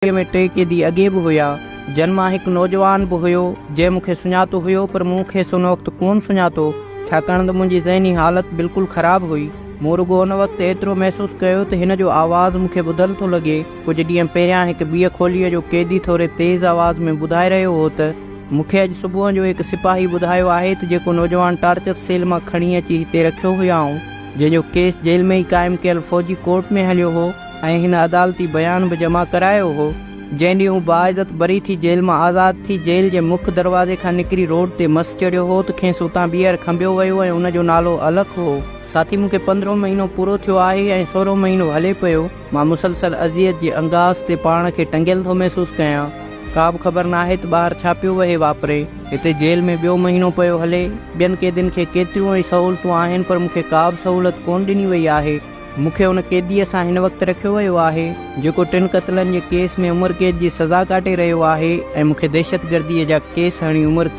में टे कैदी अॻे बि हुया। जन मां हिकु नौजवान बि हुयो जंहिं मूंखे सुञातो हुयो, पर मूं खेसि उन वक़्तु कोन सुञातो, छाकाणि त मुंहिंजी ज़हनी हालत बिल्कुलु ख़राबु हुई। मूं रुॻो उन वक़्तु एतिरो महसूसु कयो त हिन जो आवाज़ु मूंखे ॿुधल थो लॻे। कुझु ॾींहं पहिरियां हिकु ॿिए खोलीअ जो कैदी थोरे तेज़ आवाज़ में ॿुधाए रहियो हो त मूंखे अॼु सुबुह जो हिकु सिपाही ॿुधायो आहे त जेको नौजवान टार्चर सेल मां खणी अची हिते रखियो हुयाऊं, जंहिंजो केस जेल में ई क़ाइमु कयल फ़ौजी कोर्ट में हलियो हो ऐं हिन अदालती बयान बि जमा करायो हो। जंहिं ॾींहुं हू बाइज़त बरी थी जेल मां आज़ादु थी जेल जे मुख्य दरवाज़े खां निकिरी रोड ते मस चढ़ियो हो त खेसि उतां ॿीहर खंबियो वियो ऐं उन जो नालो अलॻि हो। साथी, मूंखे 15 महीनो पूरो थियो आहे ऐं 16 महीनो हले पियो। मां मुसलसल अज़ियत जे अंगाज़ ते पाण खे टंगियल थो महसूसु कयां। का बि ख़बर नाहे त ॿाहिरि छा पियो वहे वापरे। हिते जेल में ॿियो महीनो पियो हले। ॿियनि कैदियुनि खे केतिरियूं ई सहूलियतूं आहिनि, पर मूंखे का बि सहूलियत कोन ॾिनी वई आहे। मूंखे उन कैदीअ सां हिन वक़्तु रखियो वियो आहे जेको 3 क़त्लनि जे केस में उमिरि कैद जी सज़ा काटे रहियो आहे ऐं मूंखे दहशतगर्दीअ जा केस हणी उमिरि